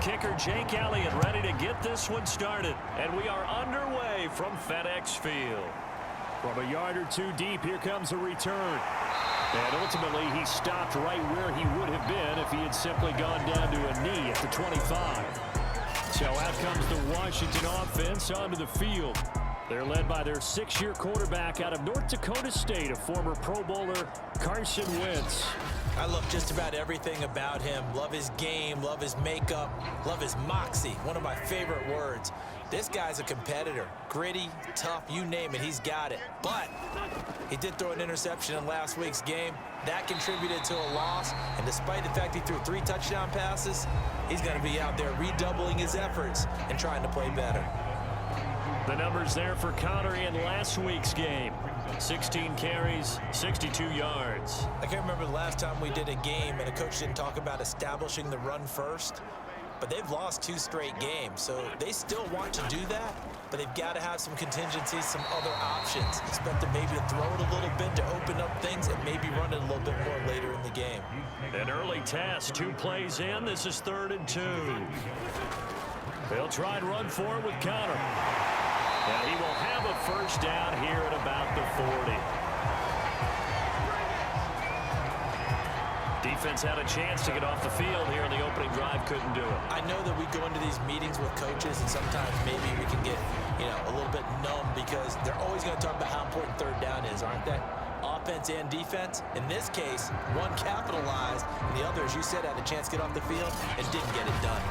kicker Jake Elliott ready to get this one started. And we are underway from FedEx Field. From a yard or two deep, here comes a return. And ultimately, he stopped right where he would have been if he had simply gone down to a knee at the 25. So out comes the Washington offense onto the field. They're led by their 6-year quarterback out of North Dakota State, a former Pro Bowler, Carson Wentz. I love just about everything about him. Love his game, love his makeup, love his moxie. One of my favorite words. This guy's a competitor. Gritty, tough, you name it, he's got it. But he did throw an interception in last week's game. That contributed to a loss. And despite the fact he threw 3 touchdown passes, he's going to be out there redoubling his efforts and trying to play better. The numbers there for Connor in last week's game. 16 carries, 62 yards. I can't remember the last time we did a game and a coach didn't talk about establishing the run first. But they've lost 2 straight games, so they still want to do that. But they've got to have some contingencies, some other options. Expect them maybe to throw it a little bit to open up things and maybe run it a little bit more later in the game. An early test, 2 plays in. This is 3rd and 2. They'll try and run for it with Connor. And he will have a first down here at about the 40. Defense had a chance to get off the field here in the opening drive, couldn't do it. I know that we go into these meetings with coaches and sometimes maybe we can get, a little bit numb because they're always going to talk about how important 3rd down is, aren't they? Offense and defense. In this case, one capitalized and the other, as you said, had a chance to get off the field and didn't get it done.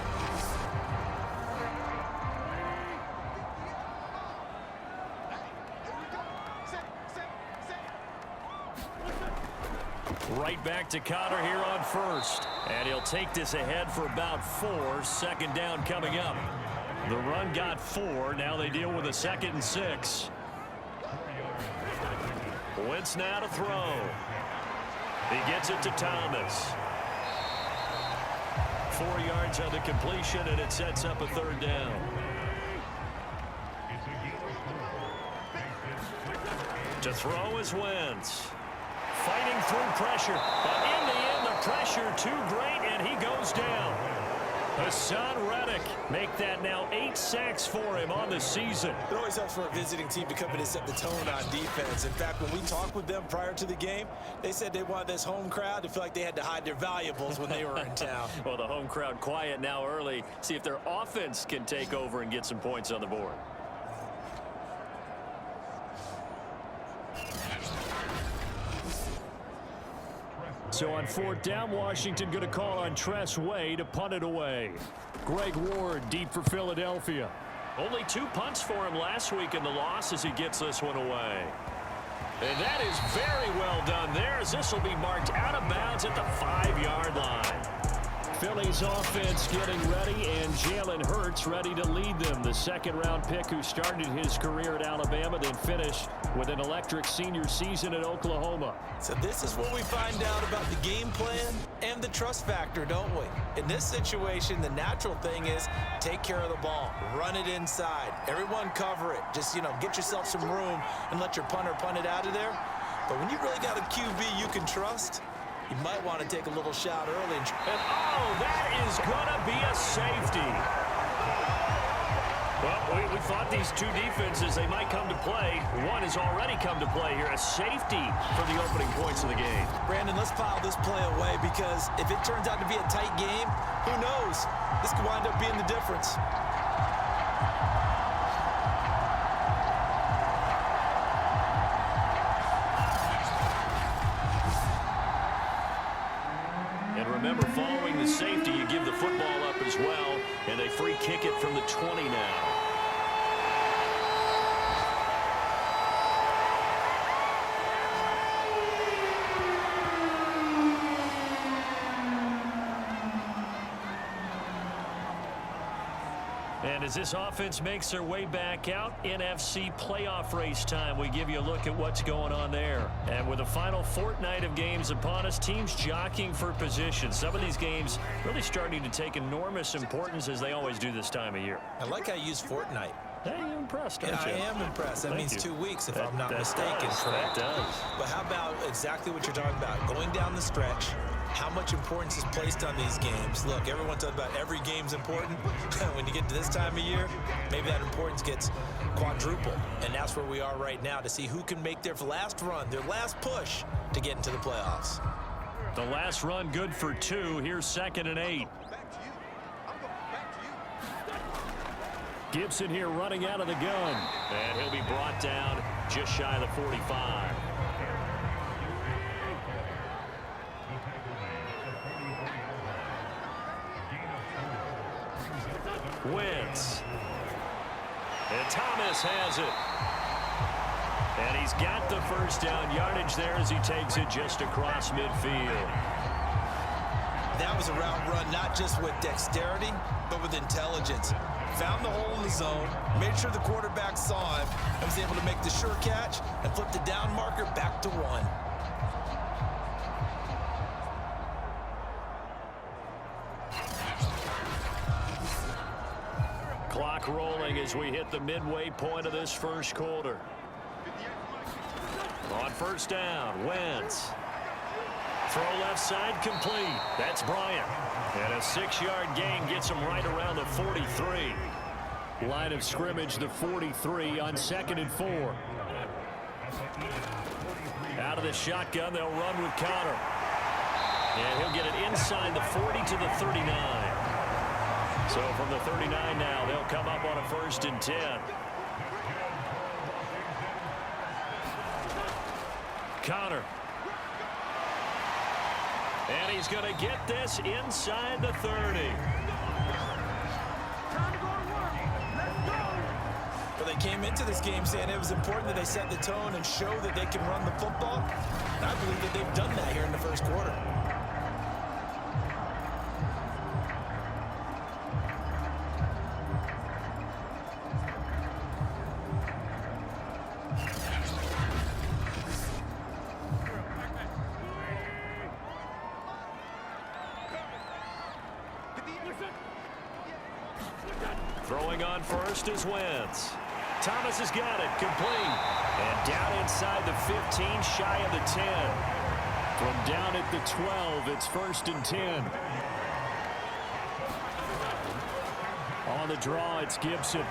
Right back to Connor here on first. And he'll take this ahead for about 4. 2nd down coming up. The run got 4. Now they deal with a 2nd and 6. Wentz now to throw. He gets it to Thomas. 4 yards on the completion, and it sets up a 3rd down. To throw is Wentz. Fighting through pressure, but in the end, the pressure too great, and he goes down. Hassan Reddick make that now 8 sacks for him on the season. It always helps for a visiting team to come in and set the tone on defense. In fact, when we talked with them prior to the game, they said they wanted this home crowd to feel like they had to hide their valuables when they were in town. Well, the home crowd quiet now early. See if their offense can take over and get some points on the board. So on 4th down, Washington going to call on Tress Way to punt it away. Greg Ward deep for Philadelphia. Only 2 punts for him last week in the loss as he gets this one away. And that is very well done there as this will be marked out of bounds at the 5-yard line. Philly's offense getting ready, and Jalen Hurts ready to lead them. The 2nd-round pick who started his career at Alabama, then finished with an electric senior season at Oklahoma. So this is where we find out about the game plan and the trust factor, don't we? In this situation, the natural thing is take care of the ball. Run it inside. Everyone cover it. Just, get yourself some room and let your punter punt it out of there. But when you really got a QB you can trust, you might want to take a little shot early. And that is going to be a safety. Well, we thought these 2 defenses, they might come to play. One has already come to play here. A safety for the opening points of the game. Brandon, let's file this play away because if it turns out to be a tight game, who knows? This could wind up being the difference. Remember, following the safety, you give the football up as well, and they free kick it from the 20 now. And as this offense makes their way back out, NFC playoff race time, we give you a look at what's going on there. And with the final fortnight of games upon us, teams jockeying for position. Some of these games really starting to take enormous importance as they always do this time of year. I like how you use fortnight. Hey, you're impressed, aren't you? I am impressed. That means 2 weeks, if I'm not mistaken. That does. But how about exactly what you're talking about? Going down the stretch, how much importance is placed on these games. Look, everyone talks about every game's important. When you get to this time of year, maybe that importance gets quadrupled. And that's where we are right now to see who can make their last run, their last push to get into the playoffs. The last run good for 2. Here's 2nd and 8. Gibson here running out of the gun. And he'll be brought down just shy of the 45. Wentz. And Thomas has it. And he's got the first down yardage there as he takes it just across midfield. That was a route run not just with dexterity, but with intelligence. Found the hole in the zone, made sure the quarterback saw him, and was able to make the sure catch and flip the down marker back to 1. Clock rolling as we hit the midway point of this first quarter. On first down, Wentz. Throw left side complete. That's Bryant. And a 6-yard gain gets him right around the 43. Line of scrimmage, the 43 on 2nd and 4. Out of the shotgun, they'll run with Connor. And he'll get it inside the 40 to the 39. So from the 39 now, they'll come up on a 1st and 10. Connor. And he's going to get this inside the 30. Well, they came into this game saying it was important that they set the tone and show that they can run the football. And I believe that they've done that here in the first quarter. Throwing on first is Wentz. Thomas has got it, complete. And down inside the 15, shy of the 10. From down at the 12, it's 1st and 10. On the draw, it's Gibson.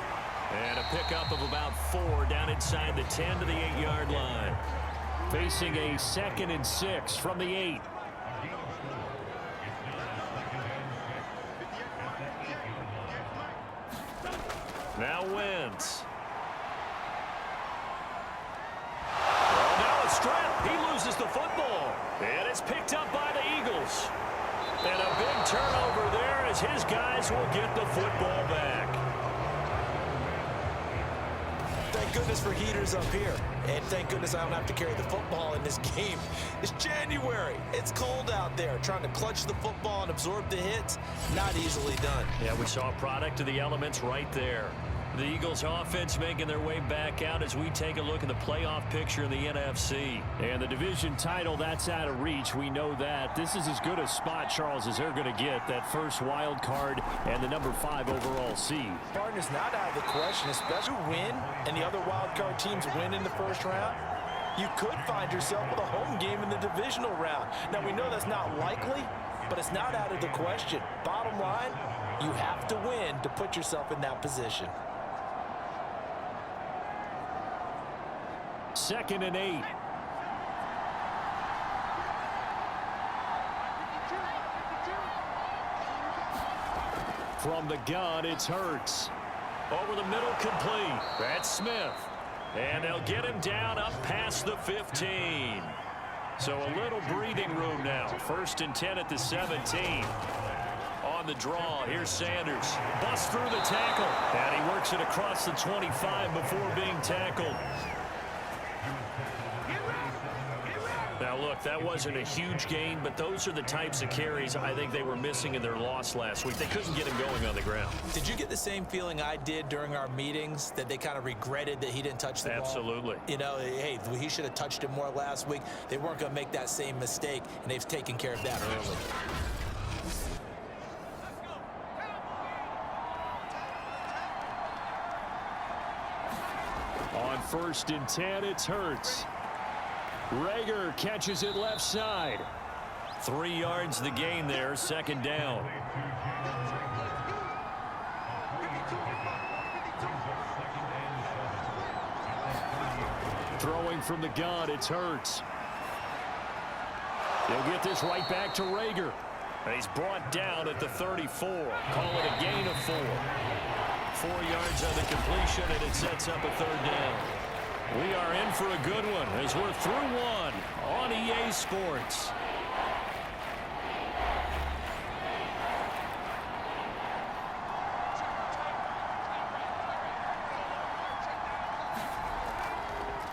And a pickup of about 4 down inside the 10 to the 8-yard line. Facing a 2nd and 6 from the 8. Now Wentz. Well, now a strip. He loses the football. And it's picked up by the Eagles. And a big turnover there as his guys will get the football back. Thank goodness for heaters up here. And thank goodness I don't have to carry the football in this game. It's January. It's cold out there. Trying to clutch the football and absorb the hits, not easily done. Yeah, we saw a product of the elements right there. The Eagles offense making their way back out as we take a look at the playoff picture in the NFC. And the division title, that's out of reach. We know that. This is as good a spot, Charles, as they're going to get. That first wild card and the number 5 overall seed. Partner's not out of the question, especially win and the other wild card teams win in the first round. You could find yourself with a home game in the divisional round. Now, we know that's not likely, but it's not out of the question. Bottom line, you have to win to put yourself in that position. 2nd and 8. From the gun, it's Hurts. Over the middle, complete. That's Smith. And they'll get him down up past the 15. So a little breathing room now. 1st and 10 at the 17. On the draw, here's Sanders. Busts through the tackle. And he works it across the 25 before being tackled. Now, look, that wasn't a huge gain, but those are the types of carries I think they were missing in their loss last week. They couldn't get him going on the ground. Did you get the same feeling I did during our meetings, that they kind of regretted that he didn't touch the ball? Absolutely. You know, hey, he should have touched it more last week. They weren't going to make that same mistake, and they've taken care of that early. On 1st and 10, it's Hurts. Rager catches it left side. 3 yards the gain there, second down. Throwing from the gun, it's Hurts. They'll get this right back to Rager. And he's brought down at the 34. Call it a gain of 4. 4 yards on the completion, and it sets up a third down. We are in for a good one as we're through one on EA Sports.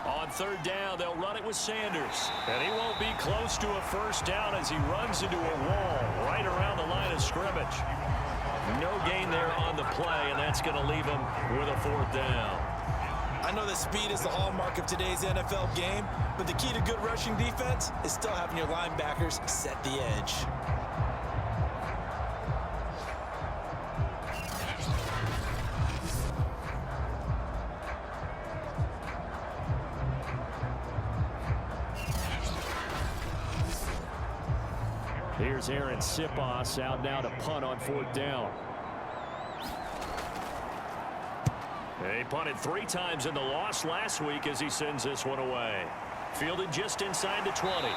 On third down, they'll run it with Sanders. And he won't be close to a first down as he runs into a wall right around the line of scrimmage. No gain there on the play, and that's going to leave him with a 4th down. I know that speed is the hallmark of today's NFL game, but the key to good rushing defense is still having your linebackers set the edge. Here's Aaron Sipos out now to punt on 4th down. He punted 3 times in the loss last week as he sends this one away. Fielded just inside the 20.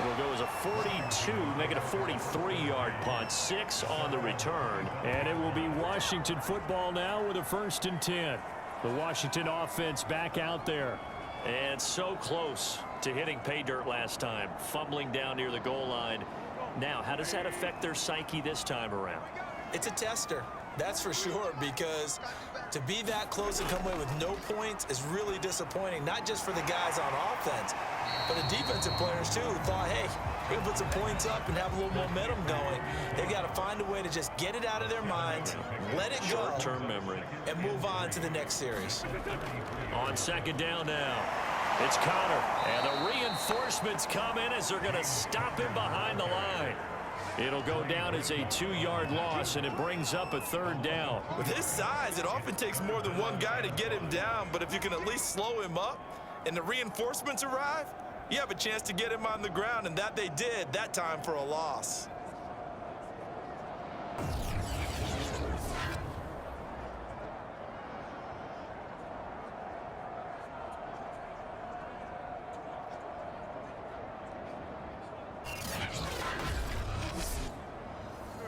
It'll go as a 42, make it a 43-yard punt, 6 on the return. And it will be Washington football now with a 1st and 10. The Washington offense back out there. And so close to hitting pay dirt last time, fumbling down near the goal line. Now, how does that affect their psyche this time around? It's a tester, that's for sure, because to be that close and come away with no points is really disappointing, not just for the guys on offense, but the defensive players, too, who thought, hey, we can put some points up and have a little momentum going. They've got to find a way to just get it out of their minds, let it go, short-term memory, and move on to the next series. On 2nd down now, it's Connor, and the reinforcements come in as they're going to stop him behind the line. It'll go down as a 2-yard loss, and it brings up a 3rd down. With his size, it often takes more than one guy to get him down, but if you can at least slow him up and the reinforcements arrive, you have a chance to get him on the ground, and that they did that time for a loss.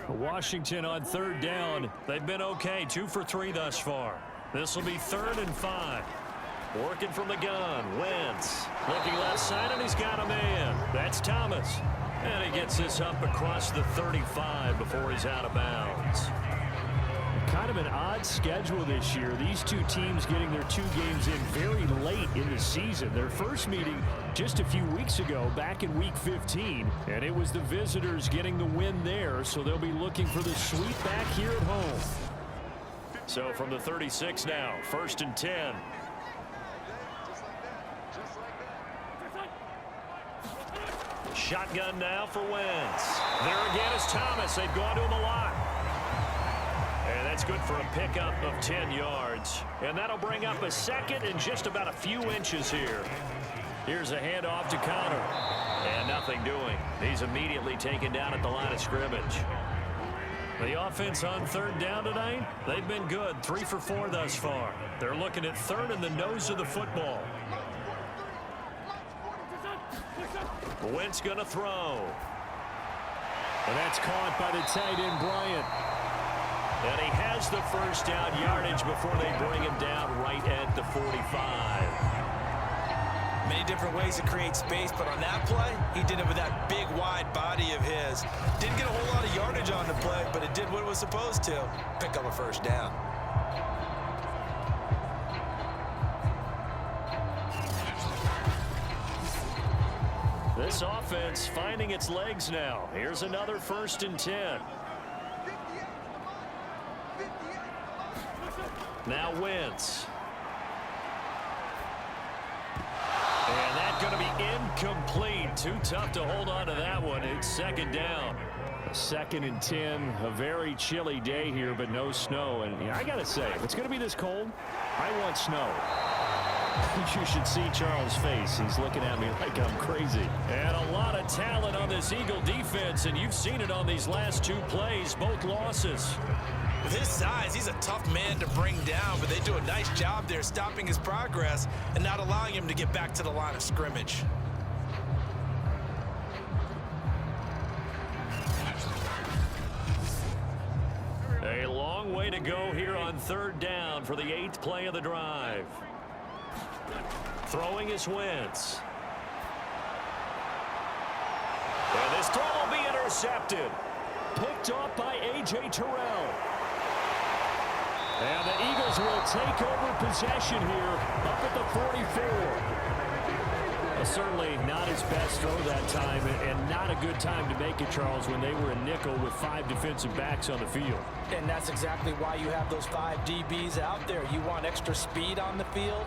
Washington on 3rd down. They've been okay, 2 for 3 thus far. This will be 3rd and 5. Working from the gun, Wentz. Looking left side, and he's got a man. That's Thomas. And he gets this up across the 35 before he's out of bounds. Kind of an odd schedule this year. These two teams getting their 2 games in very late in the season. Their first meeting just a few weeks ago, back in Week 15, and it was the visitors getting the win there, so they'll be looking for the sweep back here at home. So from the 36 now, 1st and 10. Shotgun now for Wentz. There again is Thomas. They've gone to him a lot. And that's good for a pickup of 10 yards. And that'll bring up a 2nd and just about a few inches here. Here's a handoff to Connor. And nothing doing. He's immediately taken down at the line of scrimmage. The offense on 3rd down tonight, they've been good. 3 for 4 thus far. They're looking at 3rd in the nose of the football. Wentz going to throw. And that's caught by the tight end, Bryant. And he has the first down yardage before they bring him down right at the 45. Many different ways to create space, but on that play, he did it with that big, wide body of his. Didn't get a whole lot of yardage on the play, but it did what it was supposed to, pick up a first down. This offense finding its legs now. Here's another 1st and 10. Now Wentz. And that's going to be incomplete. Too tough to hold on to that one. It's 2nd down. 2nd and 10. A very chilly day here, but no snow. And I got to say, if it's going to be this cold, I want snow. You should see Charles' face. He's looking at me like I'm crazy. And a lot of talent on this Eagle defense, and you've seen it on these last two plays, both losses. With his size, he's a tough man to bring down, but they do a nice job there stopping his progress and not allowing him to get back to the line of scrimmage. A long way to go here on third down for the 8th play of the drive. Throwing is Wentz. And this throw will be intercepted. Picked off by A.J. Terrell. And the Eagles will take over possession here up at the 44. Certainly not his best throw that time, and not a good time to make it, Charles, when they were in nickel with 5 defensive backs on the field. And that's exactly why you have those 5 DBs out there. You want extra speed on the field,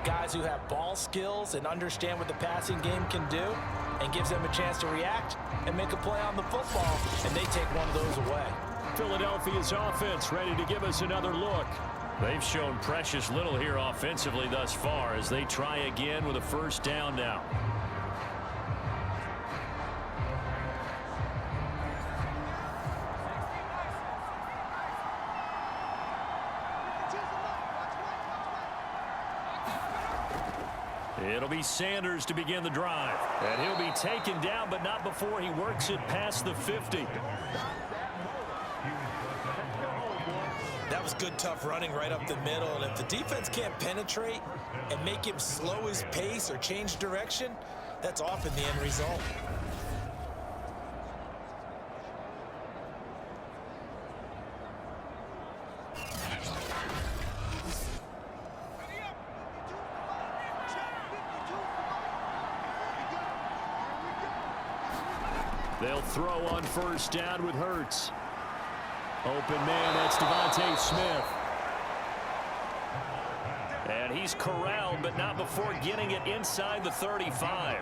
guys who have ball skills and understand what the passing game can do, and gives them a chance to react and make a play on the football, and they take one of those away. Philadelphia's offense ready to give us another look. They've shown precious little here offensively thus far as they try again with a first down now. It'll be Sanders to begin the drive. And he'll be taken down, but not before he works it past the 50. That was good, tough running right up the middle. And if the defense can't penetrate and make him slow his pace or change direction, that's often the end result. They'll throw on first down with Hurts. Open man, that's Devontae Smith. And he's corralled, but not before getting it inside the 35.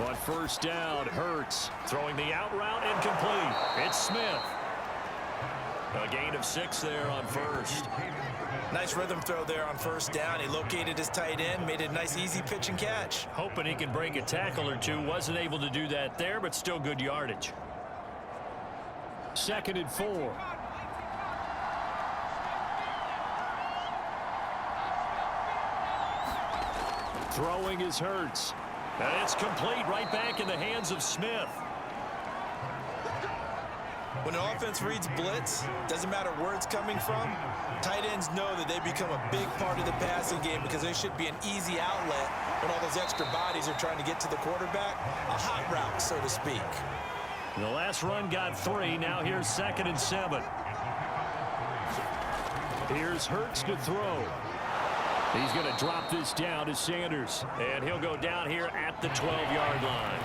On first down, Hurts throwing the out route incomplete. It's Smith. A gain of 6 there on first. Nice rhythm throw there on first down. He located his tight end, made a nice easy pitch and catch. Hoping he can break a tackle or two. Wasn't able to do that there, but still good yardage. 2nd and 4. Throwing is Hurts. And it's complete right back in the hands of Smith. When an offense reads blitz, doesn't matter where it's coming from, tight ends know that they become a big part of the passing game because they should be an easy outlet when all those extra bodies are trying to get to the quarterback. A hot route, so to speak. The last run got 3. Now here's 2nd and 7. Here's Hurts to throw. He's going to drop this down to Sanders. And he'll go down here at the 12-yard line.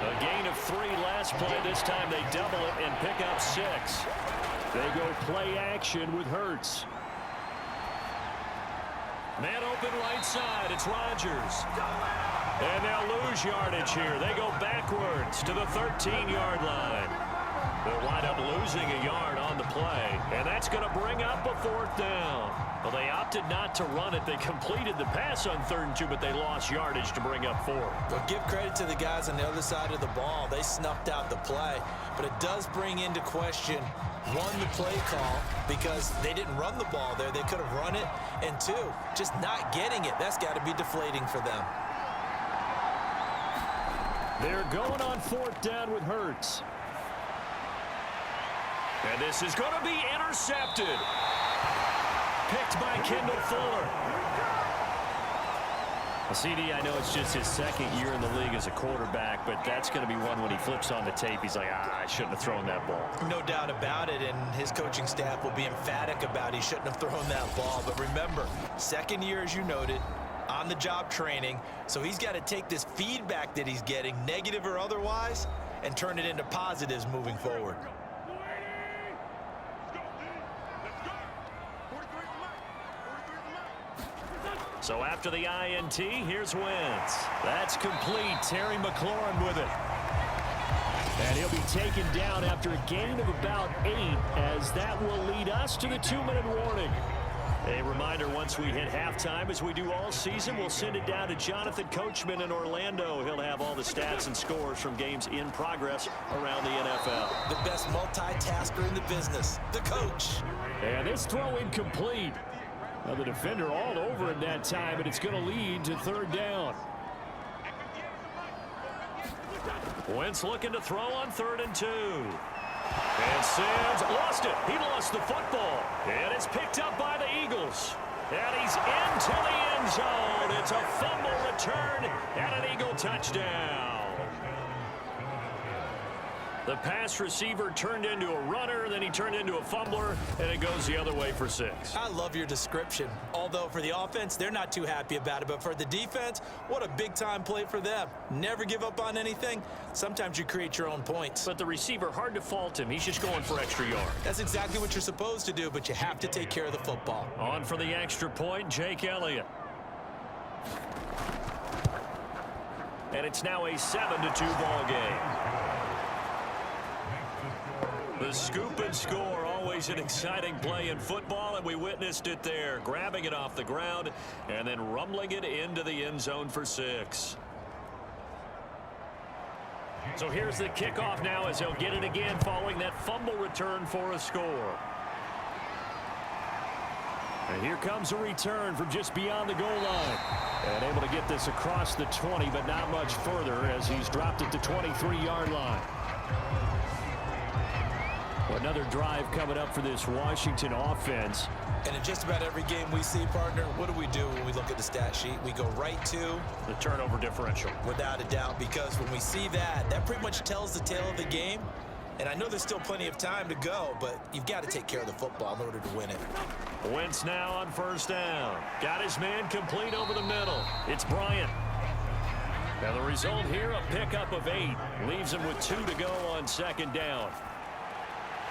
A gain of 3 last play. This time they double it and pick up 6. They go play action with Hurts. Man open right side. It's Rodgers. And they'll lose yardage here. They go backwards to the 13-yard line. They'll wind up losing a yard on the play. And that's going to bring up a 4th down. Well, they opted not to run it. They completed the pass on 3rd and 2, but they lost yardage to bring up 4. Well, give credit to the guys on the other side of the ball. They snuffed out the play. But it does bring into question, 1, the play call, because they didn't run the ball there. They could have run it. And 2, just not getting it. That's got to be deflating for them. They're going on 4th down with Hurts. And this is going to be intercepted. Picked by Kendall Fuller. Well, CD, I know it's just his 2nd year in the league as a quarterback, but that's going to be one when he flips on the tape. He's like, I shouldn't have thrown that ball. No doubt about it, and his coaching staff will be emphatic about he shouldn't have thrown that ball. But remember, 2nd year, as you noted, on-the-job training, so he's got to take this feedback that he's getting, negative or otherwise, and turn it into positives moving forward. So after the INT, here's Wentz. That's complete. Terry McLaurin with it. And he'll be taken down after a gain of about 8, as that will lead us to the 2-minute warning. A reminder, once we hit halftime, as we do all season, we'll send it down to Jonathan Coachman in Orlando. He'll have all the stats and scores from games in progress around the NFL. The best multitasker in the business, the coach. And this throw incomplete. Now the defender all over it that time, and it's going to lead to third down. Wentz looking to throw on 3rd and 2. And Sims lost it. He lost the football. And it's picked up by the Eagles. And he's into the end zone. It's a fumble return and an Eagle touchdown. The pass receiver turned into a runner, then he turned into a fumbler, and it goes the other way for 6. I love your description. Although for the offense, they're not too happy about it. But for the defense, what a big-time play for them. Never give up on anything. Sometimes you create your own points. But the receiver, hard to fault him. He's just going for extra yard. That's exactly what you're supposed to do, but you have to take care of the football. On for the extra point, Jake Elliott. And it's now a 7-2 ball game. The scoop and score, always an exciting play in football, and we witnessed it there, grabbing it off the ground and then rumbling it into the end zone for 6. So here's the kickoff now as he'll get it again following that fumble return for a score. And here comes a return from just beyond the goal line. And able to get this across the 20, but not much further as he's dropped it to 23-yard line. Another drive coming up for this Washington offense. And in just about every game we see, partner, what do we do when we look at the stat sheet? We go right to the turnover differential. Without a doubt, because when we see that, that pretty much tells the tale of the game. And I know there's still plenty of time to go, but you've got to take care of the football in order to win it. Wentz now on 1st down. Got his man complete over the middle. It's Bryant. Now the result here, a pickup of 8. Leaves him with 2 to go on 2nd down.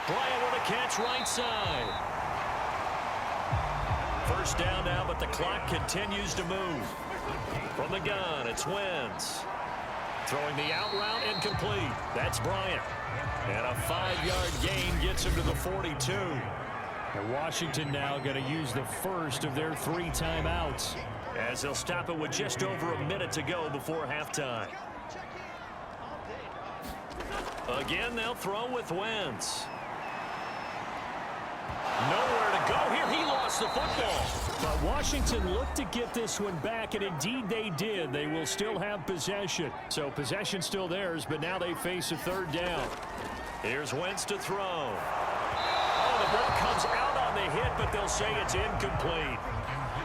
Bryant with a catch right side. 1st down now, but the clock continues to move. From the gun, it's Wentz. Throwing the out route incomplete. That's Bryant. And a 5-yard gain gets him to the 42. And Washington now going to use the first of their 3 timeouts, as they'll stop it with just over a minute to go before halftime. Again, they'll throw with Wentz. Nowhere to go here. He lost the football. But Washington looked to get this one back, and indeed they did. They will still have possession. So possession still theirs, but now they face a 3rd down. Here's Wentz to throw. Oh, the ball comes out on the hit, but they'll say it's incomplete.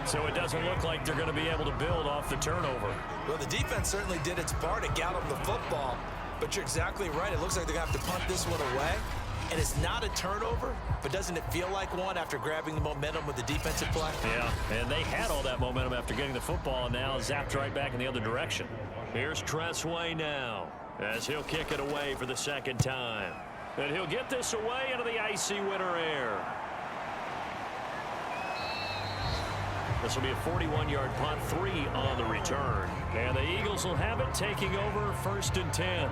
So it doesn't look like they're going to be able to build off the turnover. Well, the defense certainly did its part to get them the football. But you're exactly right. It looks like they're going to have to punt this one away. And it's not a turnover, but doesn't it feel like one after grabbing the momentum with the defensive play? Yeah, and they had all that momentum after getting the football, and now zapped right back in the other direction. Here's Tress Way now, as he'll kick it away for the 2nd time. And he'll get this away into the icy winter air. This will be a 41-yard punt, 3 on the return. And the Eagles will have it, taking over 1st and 10.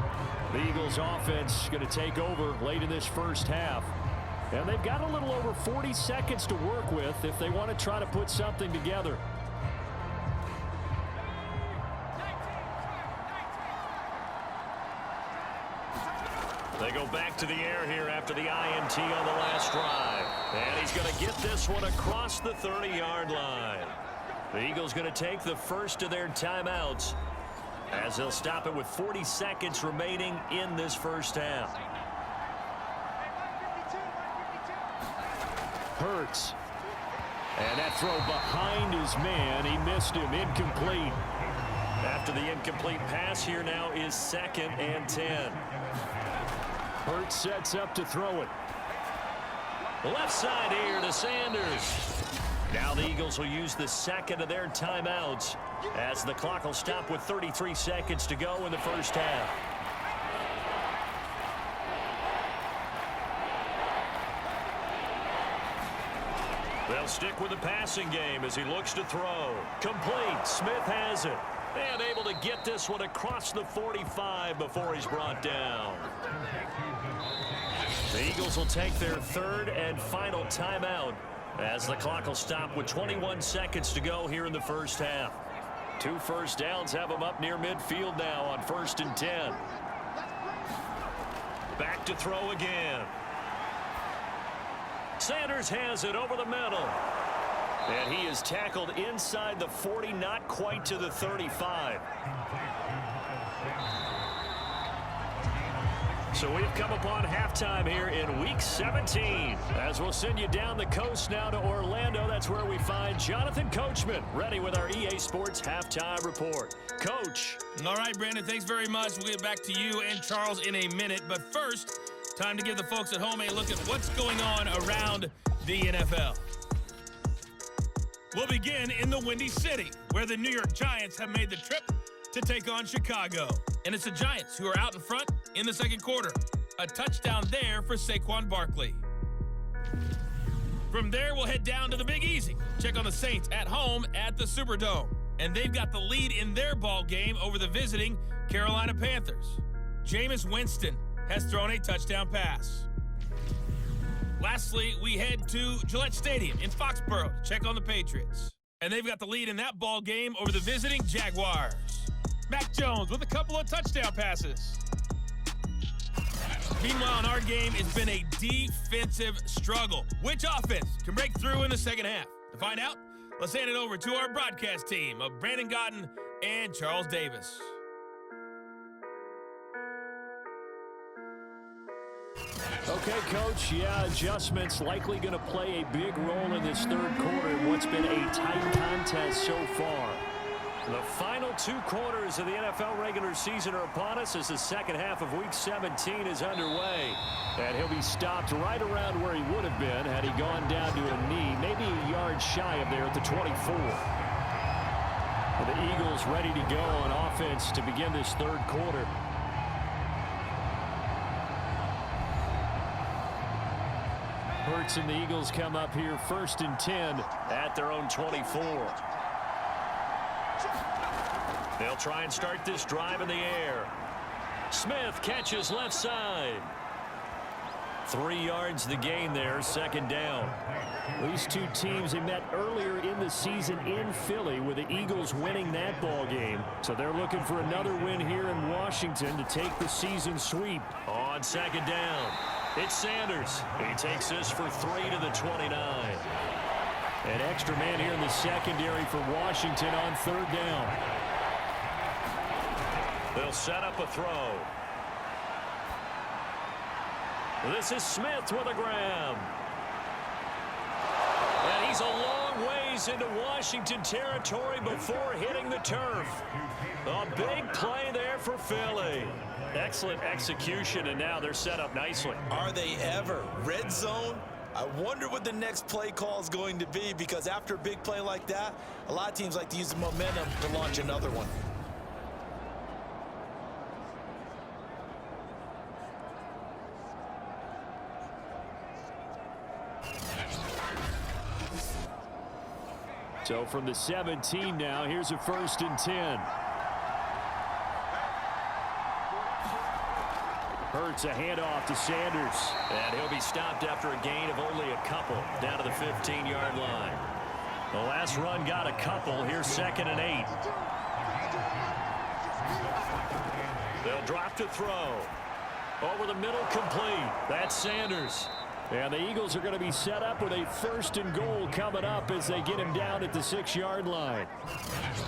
The Eagles offense going to take over late in this first half. And they've got a little over 40 seconds to work with if they want to try to put something together. They go back to the air here after the INT on the last drive. And he's going to get this one across the 30-yard line. The Eagles going to take the first of their timeouts, as they'll stop it with 40 seconds remaining in this first half. Hurts. And that throw behind his man. He missed him. Incomplete. After the incomplete pass, here now is 2nd and 10. Hurts sets up to throw it. Left side here to Sanders. Now the Eagles will use the 2nd of their timeouts, as the clock will stop with 33 seconds to go in the first half. They'll stick with the passing game as he looks to throw. Complete. Smith has it. And able to get this one across the 45 before he's brought down. The Eagles will take their 3rd and final timeout as the clock will stop with 21 seconds to go here in the first half. 2 first downs have them up near midfield now on 1st and 10. Back to throw again. Sanders has it over the middle. And he is tackled inside the 40, not quite to the 35. So we've come upon halftime here in Week 17. As we'll send you down the coast now to Orlando. That's where we find Jonathan Coachman ready with our EA Sports Halftime Report. Coach. All right, Brandon, thanks very much. We'll get back to you and Charles in a minute. But first, time to give the folks at home a look at what's going on around the NFL. We'll begin in the Windy City, where the New York Giants have made the trip to take on Chicago. And it's the Giants who are out in front in the second quarter. A touchdown there for Saquon Barkley. From there, we'll head down to the Big Easy. Check on the Saints at home at the Superdome. And they've got the lead in their ball game over the visiting Carolina Panthers. Jameis Winston has thrown a touchdown pass. Lastly, we head to Gillette Stadium in Foxborough to check on the Patriots. And they've got the lead in that ball game over the visiting Jaguars. Mac Jones with a couple of touchdown passes. Meanwhile, in our game, it's been a defensive struggle. Which offense can break through in the second half? To find out, let's hand it over to our broadcast team of Brandon Gotten and Charles Davis. Okay, Coach. Yeah, adjustments likely going to play a big role in this third quarter in what's been a tight contest so far. The final 2 quarters of the NFL regular season are upon us as the second half of Week 17 is underway. And he'll be stopped right around where he would have been had he gone down to a knee, maybe a yard shy of there at the 24. The Eagles ready to go on offense to begin this third quarter. Hurts and the Eagles come up here 1st and 10 at their own 24. They'll try and start this drive in the air. Smith catches left side. 3 yards the gain there, second down. These two teams, they met earlier in the season in Philly with the Eagles winning that ball game. So they're looking for another win here in Washington to take the season sweep. On second down, it's Sanders. He takes this for 3 to the 29. An extra man here in the secondary for Washington on third down. They'll set up a throw. This is Smith with a grab. And he's a long ways into Washington territory before hitting the turf. A big play there for Philly. Excellent execution, and now they're set up nicely. Are they ever? Red zone? I wonder what the next play call is going to be, because after a big play like that, a lot of teams like to use the momentum to launch another one. So from the 17 now, here's a 1st and 10. Hurts a handoff to Sanders. And he'll be stopped after a gain of only a couple down to the 15-yard line. The last run got a couple. Here's 2nd and 8. They'll drop to throw. Over the middle, complete. That's Sanders. And the Eagles are going to be set up with a 1st and goal coming up as they get him down at the 6-yard line.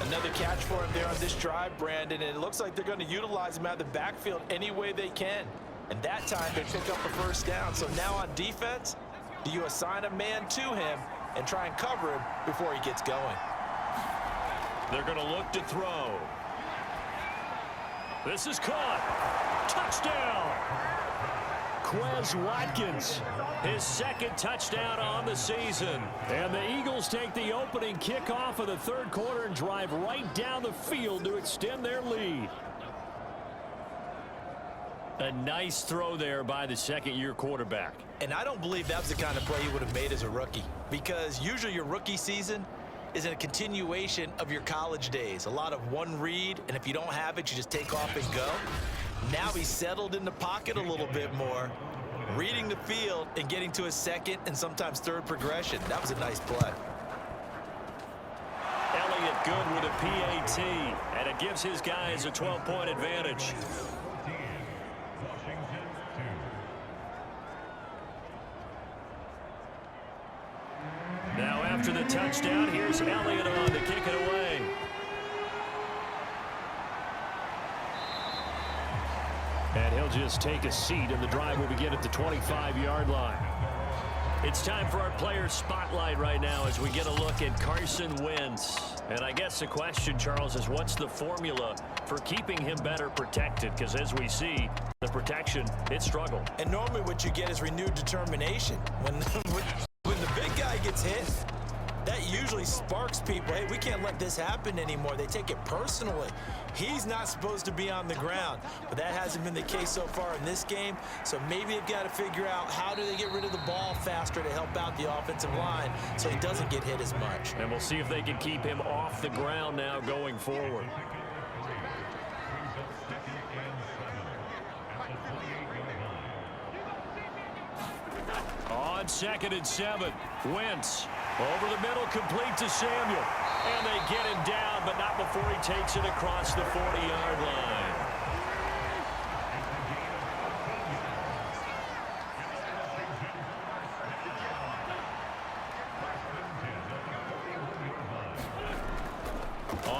Another catch for him there on this drive, Brandon, and it looks like they're going to utilize him out of the backfield any way they can. And that time they pick up a 1st down. So now on defense, do you assign a man to him and try and cover him before he gets going? They're going to look to throw. This is caught. Touchdown. Quez Watkins, his 2nd touchdown on the season. And the Eagles take the opening kickoff of the third quarter and drive right down the field to extend their lead. A nice throw there by the 2nd-year quarterback. And I don't believe that was the kind of play he would have made as a rookie, because usually your rookie season is a continuation of your college days. A lot of one read, and if you don't have it, you just take off and go. Now he's settled in the pocket a little bit more. reading the field and getting to a second and sometimes third progression. That was a nice play. Elliott good with a PAT, and it gives his guys a 12-point advantage. Now after the touchdown, here's Elliott on to kick it away. And he'll just take a seat, and the drive will begin at the 25-yard line. It's time for our player spotlight right now as we get a look at Carson Wentz. And I guess the question, Charles, is what's the formula for keeping him better protected? Because as we see, the protection, it struggled. And normally what you get is renewed determination. When the big guy gets hit, that usually sparks people. Hey, we can't let this happen anymore. They take it personally. He's not supposed to be on the ground, but that hasn't been the case so far in this game. So maybe they've got to figure out how do they get rid of the ball faster to help out the offensive line so he doesn't get hit as much. And we'll see if they can keep him off the ground now going forward. On 2nd and 7, Wentz over the middle, complete to Samuel. And they get him down, but not before he takes it across the 40-yard line.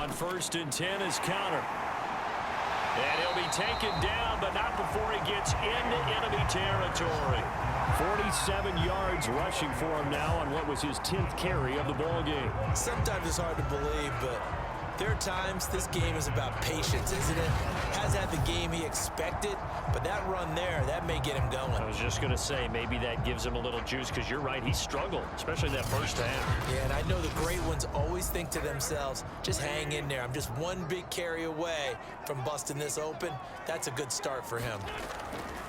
On 1st and 10 is Connor. And he'll be taken down, but not before he gets into enemy territory. 47 yards rushing for him now on what was his 10th carry of the ball game. Sometimes it's hard to believe, but there are times this game is about patience, isn't it? Has had the game he expected, but that run there, that may get him going. I was just going to say, maybe that gives him a little juice, because you're right, he struggled, especially that first half. Yeah, and I know the great ones always think to themselves, just hang in there. I'm just one big carry away from busting this open. That's a good start for him.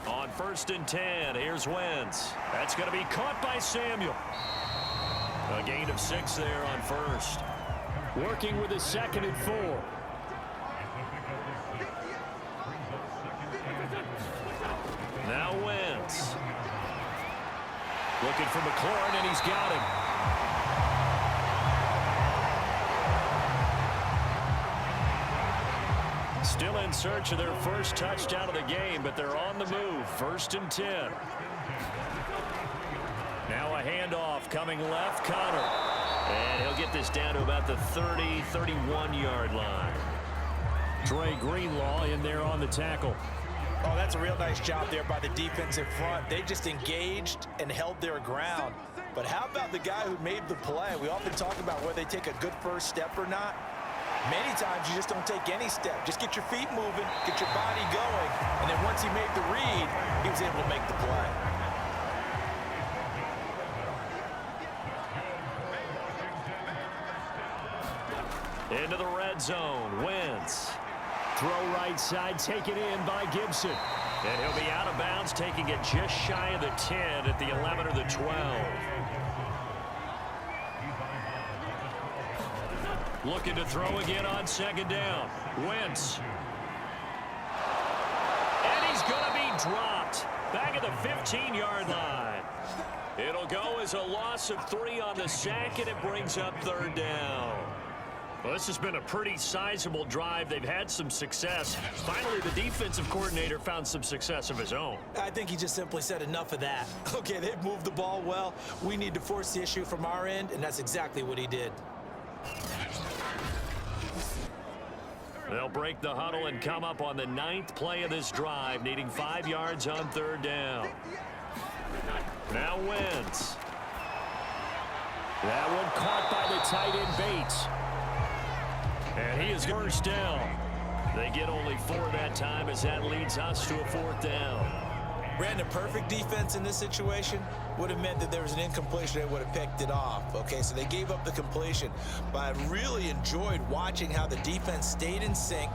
On 1st and 10, here's Wentz. That's going to be caught by Samuel. A gain of 6 there on 1st. Working with a 2nd and 4. Now Wentz. Looking for McLaurin, and he's got him. Still in search of their first touchdown of the game, but they're on the move. 1st and 10. Now a handoff coming left, Connor. And he'll get this down to about the 30-31-yard line. Dre Greenlaw in there on the tackle. Oh, that's a real nice job there by the defensive front. They just engaged and held their ground. But how about the guy who made the play? We often talk about whether they take a good first step or not. Many times you just don't take any step. Just get your feet moving, get your body going, and then once he made the read, he was able to make the play. Into the red zone, Wentz. Throw right side, taken in by Gibson. And he'll be out of bounds, taking it just shy of the 10 at the 11 or the 12. Looking to throw again on 2nd down. Wentz. And he's going to be dropped. Back at the 15-yard line. It'll go as a loss of 3 on the sack, and it brings up 3rd down. Well, this has been a pretty sizable drive. They've had some success. Finally, the defensive coordinator found some success of his own. I think he just simply said enough of that. Okay, they've moved the ball well. We need to force the issue from our end, and that's exactly what he did. They'll break the huddle and come up on the 9th play of this drive, needing 5 yards on 3rd down. Now Wentz. That one caught by the tight end Bates. And he is first down. They get only 4 that time as that leads us to a 4th down. Brandon, perfect defense in this situation would have meant that there was an incompletion that would have picked it off. Okay, so they gave up the completion. But I really enjoyed watching how the defense stayed in sync,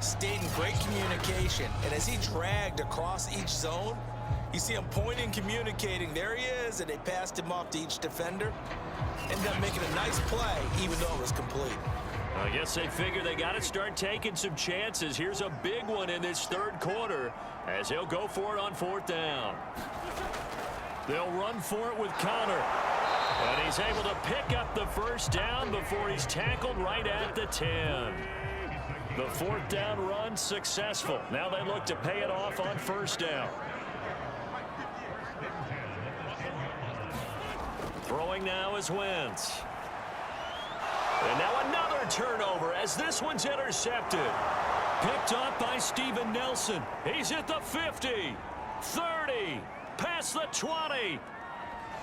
stayed in great communication. And as he dragged across each zone, you see him pointing, communicating. There he is, and they passed him off to each defender. Ended up making a nice play, even though it was complete. I guess they figure they got to start taking some chances. Here's a big one in this third quarter as they'll go for it on 4th down. They'll run for it with Connor. And he's able to pick up the first down before he's tackled right at the 10. The 4th down run successful. Now they look to pay it off on 1st down. Throwing now is Wentz. And now another turnover as this one's intercepted. Picked up by Steven Nelson. He's at the 50, 30, past the 20.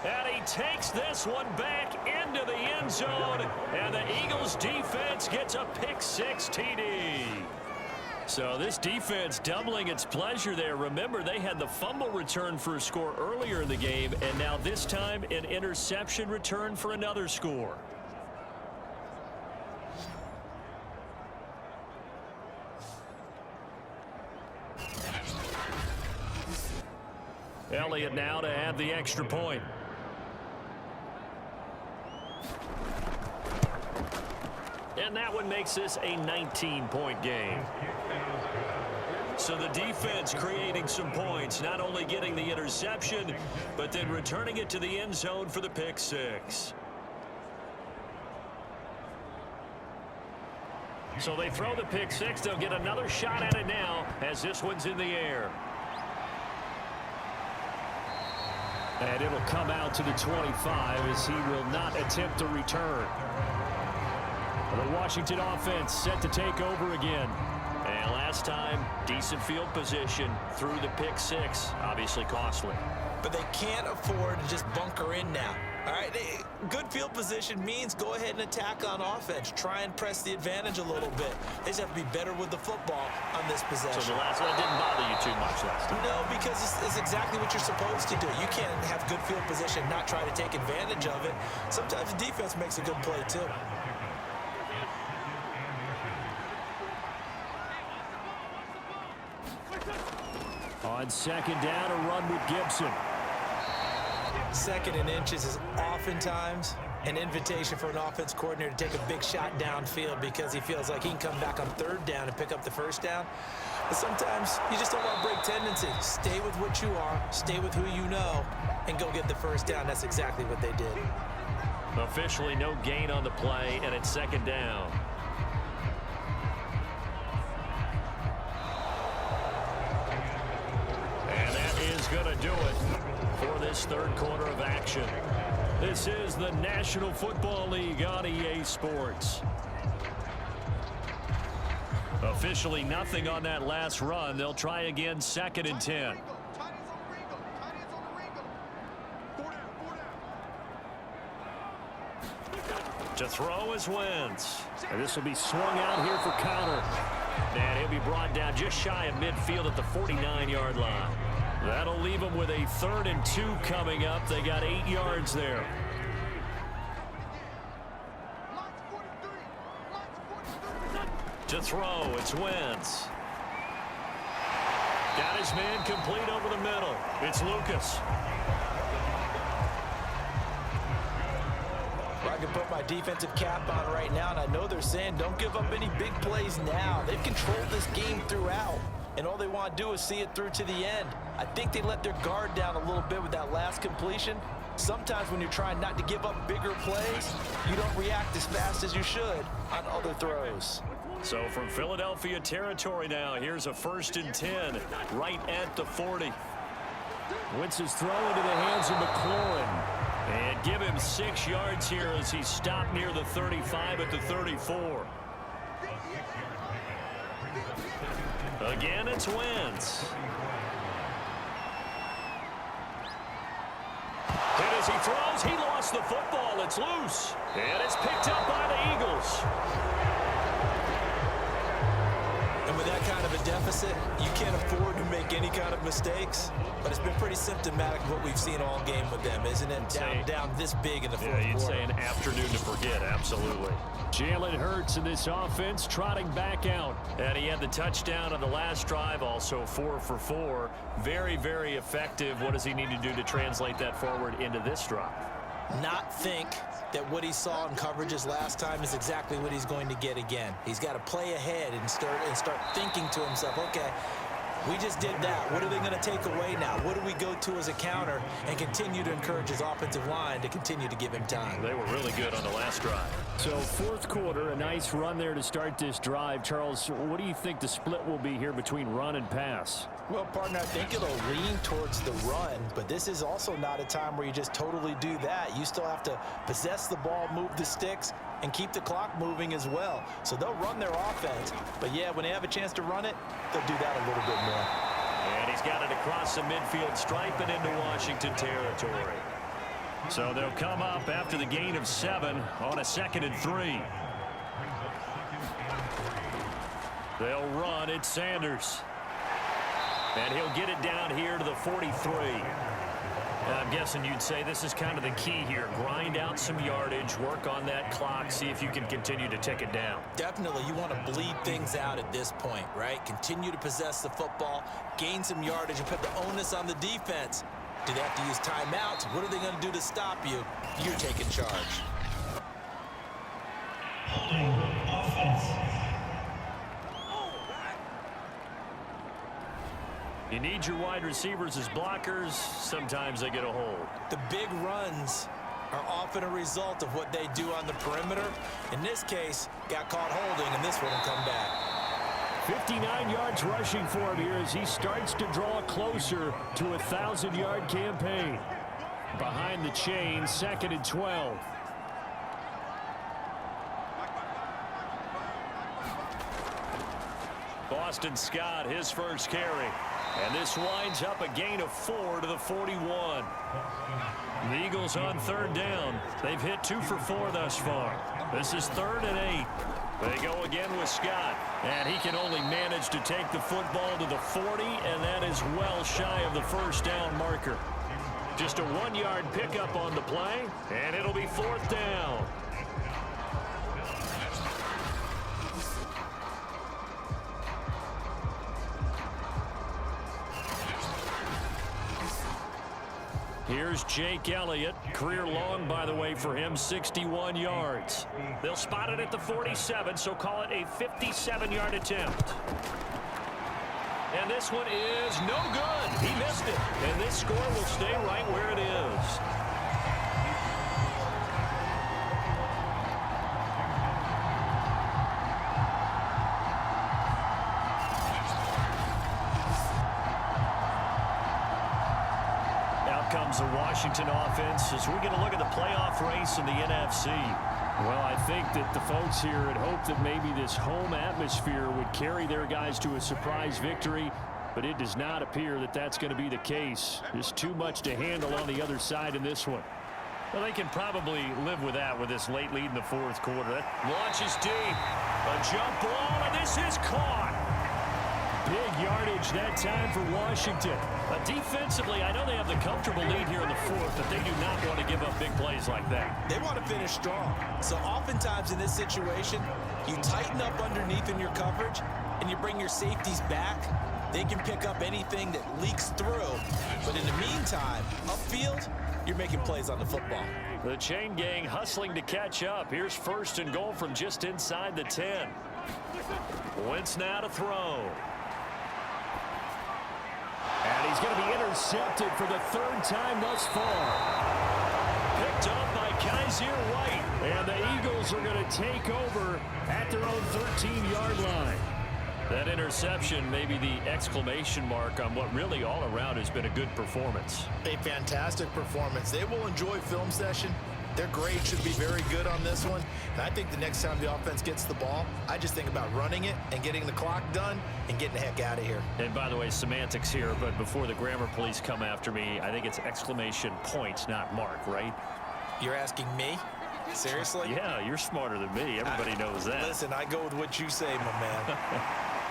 And he takes this one back into the end zone. And the Eagles defense gets a pick-6 TD. So this defense doubling its pleasure there. Remember, they had the fumble return for a score earlier in the game. And now this time an interception return for another score. Elliott now to add the extra point. And that one makes this a 19-point game. So the defense creating some points, not only getting the interception, but then returning it to the end zone for the pick-6. So they throw the pick-6. They'll get another shot at it now as this one's in the air. And it'll come out to the 25 as he will not attempt a return. The Washington offense set to take over again. And last time, decent field position through the pick-6. Obviously costly. But they can't afford to just bunker in now. All right, good field position means go ahead and attack on offense. Try and press the advantage a little bit. They just have to be better with the football on this possession. So the last one didn't bother you too much last time? No, because it's exactly what you're supposed to do. You can't have good field position, not try to take advantage of it. Sometimes the defense makes a good play, too. On 2nd down, a run with Gibson. 2nd and inches is oftentimes an invitation for an offense coordinator to take a big shot downfield because he feels like he can come back on 3rd down and pick up the 1st down. But sometimes you just don't want to break tendency. Stay with what you are, stay with who you know, and go get the 1st down. That's exactly what they did. Officially no gain on the play, and it's 2nd down. And that is going to do it for this 3rd quarter of action. This is the National Football League on EA Sports. Officially nothing on that last run. They'll try again 2nd and 10. To throw is Wentz. And this will be swung out here for Connor. And he'll be brought down just shy of midfield at the 49-yard line. That'll leave them with a 3rd and 2 coming up. They got 8 yards there. To throw, it's Wentz. Got his man complete over the middle. It's Lucas. I can put my defensive cap on right now, and I know they're saying don't give up any big plays now. They've controlled this game throughout, and all they want to do is see it through to the end. I think they let their guard down a little bit with that last completion. Sometimes when you're trying not to give up bigger plays, you don't react as fast as you should on other throws. So from Philadelphia territory now, here's a 1st and 10 right at the 40. Wentz's throw into the hands of McLaurin. And give him 6 yards here as he stopped near the 35 at the 34. Again, it's Wentz. And as he throws, he lost the football. It's loose. And it's picked up by the Eagles. And with that kind of a deficit, you can't afford to make any kind of mistakes. But it's been pretty symptomatic of what we've seen all game with them, isn't it? Down this big in the fourth quarter. Yeah, you'd say an afternoon to forget, absolutely. Jalen Hurts in this offense trotting back out. And he had the touchdown on the last drive, also 4 for 4. Very, very effective. What does he need to do to translate that forward into this drive? not think that what he saw in coverages last time is exactly what he's going to get again. He's got to play ahead and start thinking to himself, okay, we just did that. What are they going to take away now? What do we go to as a counter? And continue to encourage his offensive line to continue to give him time. They were really good on the last drive. So fourth quarter, a nice run there to start this drive. Charles, what do you think the split will be here between run and pass? Well, partner, I think it'll lean towards the run, but this is also not a time where you just totally do that. You still have to possess the ball, move the sticks, and keep the clock moving as well. So they'll run their offense, but yeah, when they have a chance to run it, they'll do that a little bit more. And he's got it across the midfield stripe and into Washington territory. So they'll come up after the gain of 7 on a 2nd and 3. They'll run. It's Sanders. And he'll get it down here to the 43. I'm guessing you'd say this is kind of the key here. Grind out some yardage, work on that clock, see if you can continue to tick it down. Definitely, you want to bleed things out at this point, right? Continue to possess the football, gain some yardage, and put the onus on the defense. Do they have to use timeouts? What are they going to do to stop you? You're taking charge. Holding offense. You need your wide receivers as blockers. Sometimes they get a hold. The big runs are often a result of what they do on the perimeter. In this case, got caught holding, and this one will come back. 59 yards rushing for him here as he starts to draw closer to a 1,000-yard campaign. Behind the chain, 2nd and 12. Boston Scott, his first carry. And this winds up a gain of 4 to the 41. The Eagles on 3rd down. They've hit 2 for 4 thus far. This is 3rd and 8. They go again with Scott. And he can only manage to take the football to the 40, and that is well shy of the first down marker. Just a 1-yard pickup on the play, and it'll be 4th down. Here's Jake Elliott. Career long, by the way, for him, 61 yards. They'll spot it at the 47, so call it a 57-yard attempt. And this one is no good. He missed it. And this score will stay right where it is. Comes the Washington offense as we're going to look at the playoff race in the NFC. Well, I think that the folks here had hoped that maybe this home atmosphere would carry their guys to a surprise victory, but it does not appear that that's going to be the case. Just too much to handle on the other side in this one. Well, they can probably live with that with this late lead in the 4th quarter. That launches deep. A jump ball, and this is caught. Big yardage that time for Washington. But defensively, I know they have the comfortable lead here in the 4th, but they do not want to give up big plays like that. They want to finish strong. So oftentimes in this situation, you tighten up underneath in your coverage, and you bring your safeties back. They can pick up anything that leaks through. But in the meantime, upfield, you're making plays on the football. The chain gang hustling to catch up. Here's 1st and goal from just inside the 10. Wentz now to throw. And he's going to be intercepted for the 3rd time thus far. Picked up by Kaiser White. And the Eagles are going to take over at their own 13-yard line. That interception may be the exclamation mark on what really all around has been a good performance. A fantastic performance. They will enjoy film session. Their grade should be very good on this one. And I think the next time the offense gets the ball, I just think about running it and getting the clock done and getting the heck out of here. And by the way, semantics here, but before the grammar police come after me, I think it's exclamation points, not mark, right? You're asking me? Seriously? Yeah, you're smarter than me. Everybody knows that. Listen, I go with what you say, my man.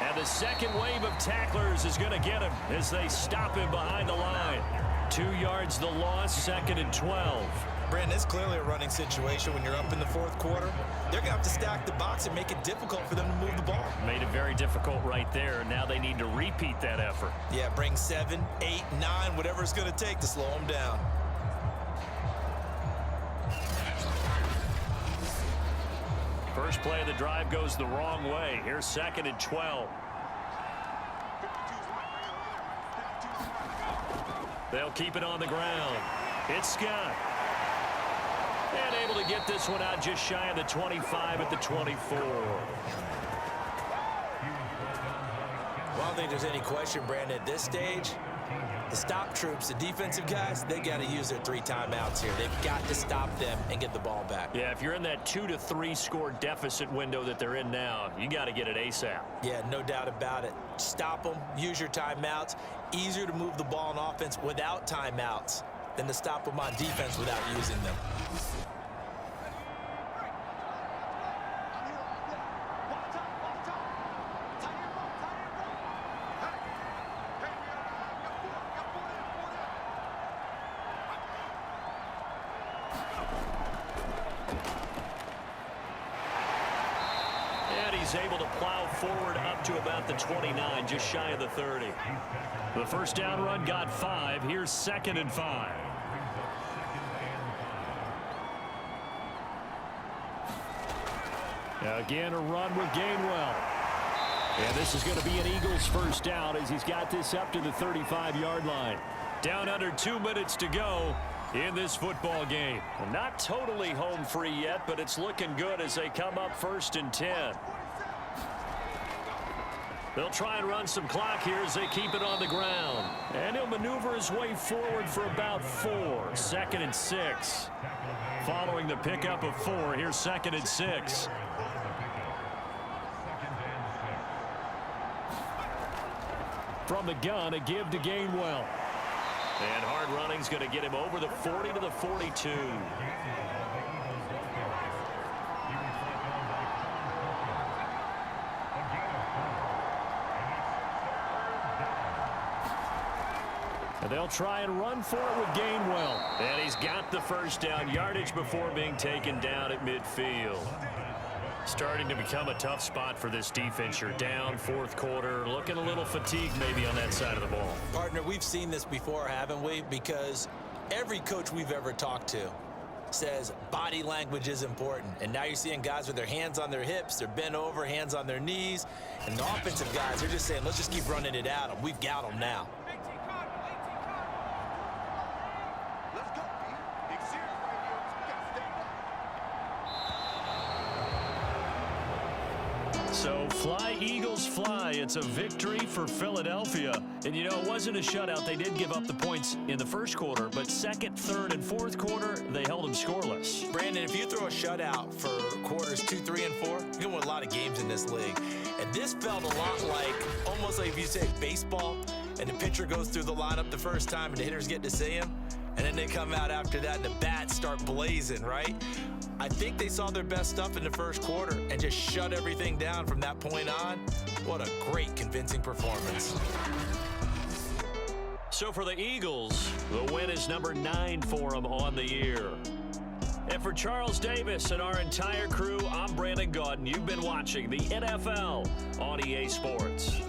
And the second wave of tacklers is going to get him as they stop him behind the line. 2 yards the loss, 2nd and 12. Brandon, it's clearly a running situation when you're up in the 4th quarter. They're going to have to stack the box and make it difficult for them to move the ball. Made it very difficult right there. Now they need to repeat that effort. Yeah, bring 7, 8, 9, whatever it's going to take to slow them down. First play of the drive goes the wrong way. Here's 2nd and 12. They'll keep it on the ground. It's Scott. And able to get this one out just shy of the 25 at the 24. Well, I don't think there's any question, Brandon, at this stage, the stop troops, the defensive guys, they got to use their 3 timeouts here. They've got to stop them and get the ball back. Yeah, if you're in that 2 to 3 score deficit window that they're in now, you got to get it ASAP. Yeah, no doubt about it. Stop them, use your timeouts. Easier to move the ball on offense without timeouts than to stop them on defense without using them. He's able to plow forward up to about the 29, just shy of the 30. The first down run got 5. Here's 2nd and 5. Again, a run with Gainwell. And this is going to be an Eagles first down as he's got this up to the 35-yard line. Down under 2 minutes to go in this football game. Not totally home free yet, but it's looking good as they come up 1st and 10. They'll try and run some clock here as they keep it on the ground. And he'll maneuver his way forward for about 4. 2nd and 6. Following the pickup of 4, here's 2nd and 6. From the gun, a give to Gainwell. And hard running's going to get him over the 40 to the 42. And they'll try and run for it with Gainwell. And he's got the first down, yardage before being taken down at midfield. Starting to become a tough spot for this defense. You're down 4th quarter, looking a little fatigued maybe on that side of the ball. Partner, we've seen this before, haven't we? Because every coach we've ever talked to says body language is important. And now you're seeing guys with their hands on their hips, they're bent over, hands on their knees. And the offensive guys, they're just saying, let's just keep running it at them. We've got them now. So fly, Eagles, fly. It's a victory for Philadelphia. And, you know, it wasn't a shutout. They did give up the points in the first quarter, but 2nd, 3rd, and 4th quarter, they held them scoreless. Brandon, if you throw a shutout for quarters 2, 3, and 4, you're going to win a lot of games in this league. And this felt a lot like, almost like if you say baseball, and the pitcher goes through the lineup the first time, and the hitters get to see him, and then they come out after that, and the bats start blazing, right? I think they saw their best stuff in the first quarter and just shut everything down from that point on. What a great, convincing performance. So for the Eagles, the win is number 9 for them on the year. And for Charles Davis and our entire crew, I'm Brandon Gaudin. You've been watching the NFL on EA Sports.